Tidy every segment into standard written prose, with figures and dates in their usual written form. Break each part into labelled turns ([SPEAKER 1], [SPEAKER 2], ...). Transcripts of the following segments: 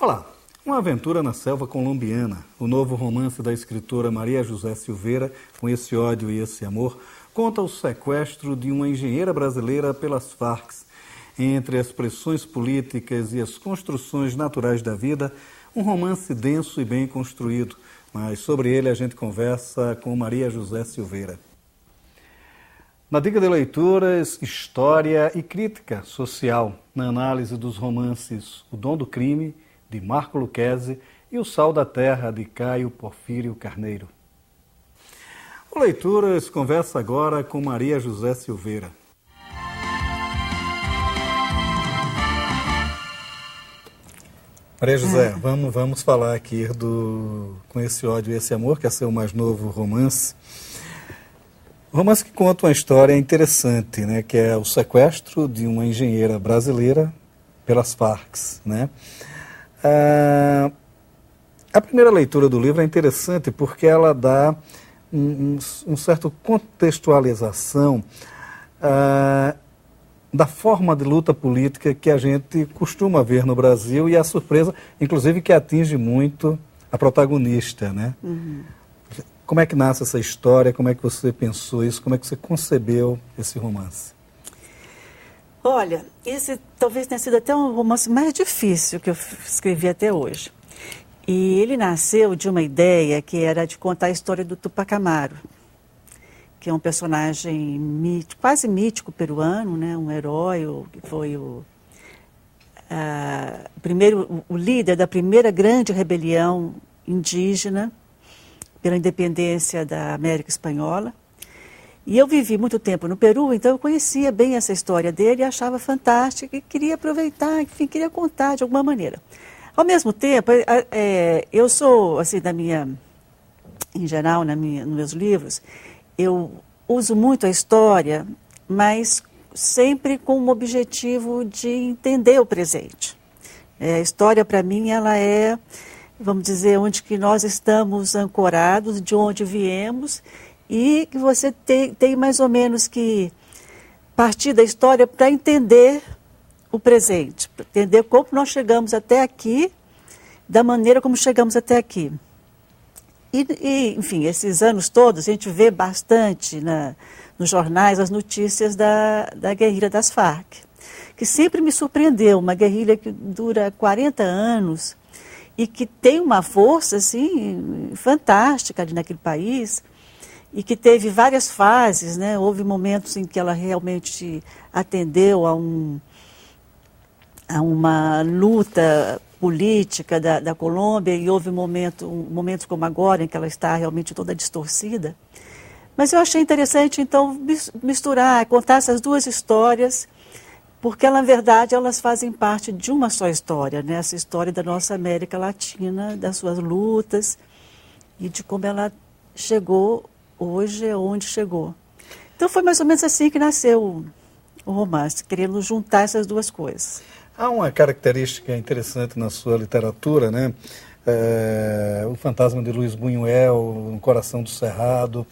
[SPEAKER 1] Olá, Uma Aventura na Selva Colombiana, o novo romance da escritora Maria José Silveira, Com Esse Ódio e Esse Amor, conta o sequestro de uma engenheira brasileira pelas Farc. Entre as pressões políticas e as construções naturais da vida, um romance denso e bem construído. Mas sobre ele a gente conversa com Maria José Silveira. Na dica de leituras, história e crítica social, na análise dos romances O Dom do Crime, de Marco Lucchesi, e O Sal da Terra, de Caio Porfírio Carneiro. O Leituras conversa agora com Maria José Silveira. Maria José, vamos falar aqui do Com Esse Ódio e Esse Amor, que é seu mais novo romance. Romance que conta uma história interessante, né, que é o sequestro de uma engenheira brasileira pelas Farc, né? A primeira leitura do livro é interessante porque ela dá um certo contextualização da forma de luta política que a gente costuma ver no Brasil e a surpresa, inclusive, que atinge muito a protagonista, né? Uhum. Como é que nasce essa história? Como é que você pensou isso? Como é que você concebeu esse romance?
[SPEAKER 2] Olha, esse talvez tenha sido até um romance mais difícil que eu escrevi até hoje. E ele nasceu de uma ideia que era de contar a história do Tupac Amaru, que é um personagem quase mítico peruano, né? Um herói, que foi o líder da primeira grande rebelião indígena pela independência da América Espanhola. E eu vivi muito tempo no Peru, então eu conhecia bem essa história dele e achava fantástica e queria aproveitar, enfim, queria contar de alguma maneira. Ao mesmo tempo, eu sou, assim, em geral, nos meus livros, eu uso muito a história, mas sempre com o objetivo de entender o presente. A história, para mim, ela é, vamos dizer, onde que nós estamos ancorados, de onde viemos, e que você tem mais ou menos que partir da história para entender o presente, para entender como nós chegamos até aqui, da maneira como chegamos até aqui. Enfim, esses anos todos, a gente vê bastante nos jornais as notícias da guerrilha das Farc, que sempre me surpreendeu, uma guerrilha que dura 40 anos e que tem uma força assim, fantástica ali naquele país, e que teve várias fases, né? Houve momentos em que ela realmente atendeu a uma luta política da Colômbia, e houve momentos como agora, em que ela está realmente toda distorcida. Mas eu achei interessante, então, misturar, contar essas duas histórias, porque, na verdade, elas fazem parte de uma só história, né? Essa história da nossa América Latina, das suas lutas, e de como ela chegou hoje, onde chegou. Então, foi mais ou menos assim que nasceu o romance, querendo juntar essas duas coisas.
[SPEAKER 1] Há uma característica interessante na sua literatura, né? O Fantasma de Luiz Buñuel, No Coração do Cerrado,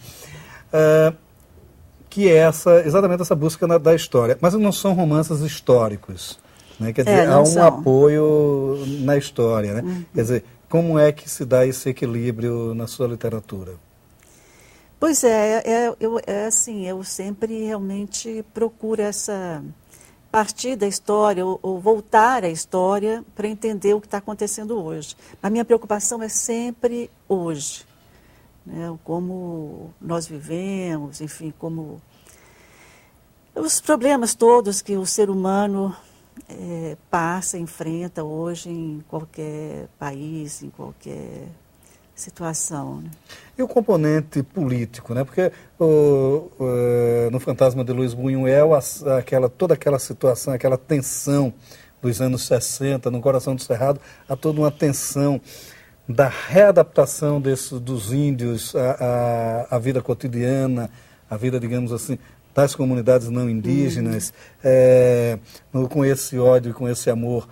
[SPEAKER 1] que é exatamente essa busca da história. Mas não são romances históricos, né? Quer dizer, há um apoio na história, né? Uhum. Quer dizer, como é que se dá esse equilíbrio na sua literatura?
[SPEAKER 2] Pois assim, eu sempre realmente procuro partir da história, ou voltar à história para entender o que está acontecendo hoje. A minha preocupação é sempre hoje, né? Como nós vivemos, enfim, como os problemas todos que o ser humano passa, enfrenta hoje em qualquer país, em qualquer situação, né?
[SPEAKER 1] E o componente político, né? Porque no Fantasma de Luiz Buñuel, toda aquela situação, aquela tensão dos anos 60, No Coração do Cerrado, há toda uma tensão da readaptação dos índios à vida cotidiana, à vida, digamos assim, das comunidades não indígenas, Com Esse Ódio e Com Esse Amor.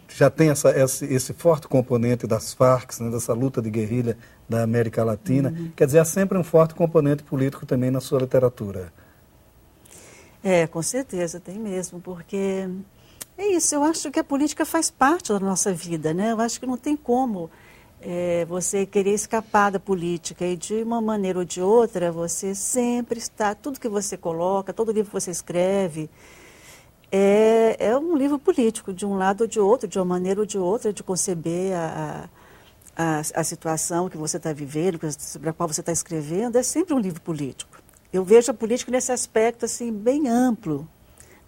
[SPEAKER 1] Já tem esse forte componente das Farc, né, dessa luta de guerrilha da América Latina. Uhum. Quer dizer, há sempre um forte componente político também na sua literatura.
[SPEAKER 2] Com certeza, tem mesmo, porque É isso, eu acho que a política faz parte da nossa vida, né? Eu acho que não tem como você querer escapar da política e de uma maneira ou de outra você sempre está, tudo que você coloca, todo livro que você escreve, é um livro político, de um lado ou de outro, de uma maneira ou de outra, de conceber a situação que você está vivendo, sobre a qual você está escrevendo, é sempre um livro político. Eu vejo a política nesse aspecto assim, bem amplo,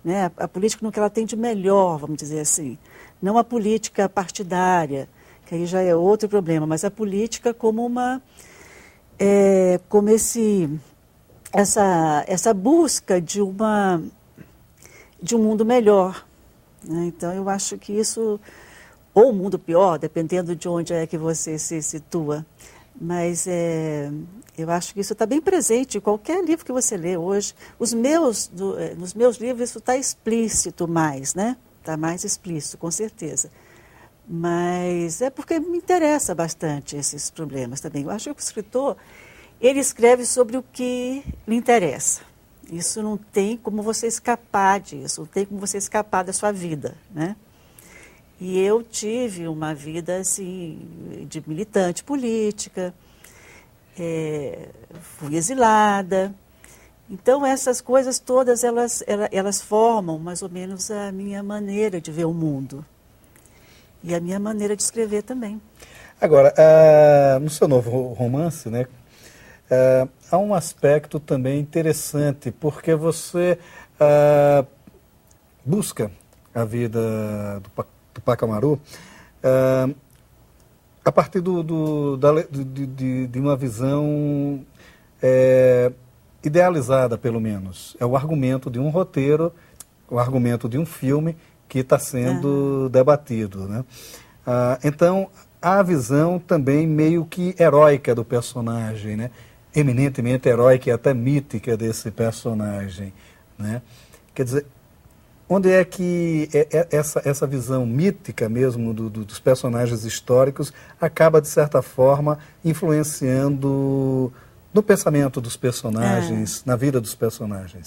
[SPEAKER 2] né? A política no que ela tem de melhor, vamos dizer assim. Não a política partidária, que aí já é outro problema, mas a política como como essa busca de um mundo melhor, né? Então, eu acho que isso, ou um mundo pior, dependendo de onde é que você se situa, mas eu acho que isso está bem presente em qualquer livro que você lê hoje. Nos meus livros isso está explícito mais, né? Está mais explícito, com certeza. Mas é porque me interessa bastante esses problemas também. Eu acho que o escritor, ele escreve sobre o que lhe interessa. Isso não tem como você escapar disso, não tem como você escapar da sua vida, né? E eu tive uma vida assim, de militante política, fui exilada. Então, essas coisas todas, elas formam mais ou menos a minha maneira de ver o mundo. E a minha maneira de escrever também.
[SPEAKER 1] Agora, no seu novo romance, né, há um aspecto também interessante, porque você busca a vida do Tupac Amaru a partir de uma visão idealizada, pelo menos. É o argumento de um roteiro, o argumento de um filme que está sendo debatido, né? Então, há a visão também meio que heróica do personagem, né? Eminentemente heróica e até mítica desse personagem, né? Quer dizer, onde é que essa visão mítica mesmo dos personagens históricos acaba, de certa forma, influenciando no pensamento dos personagens, na vida dos personagens?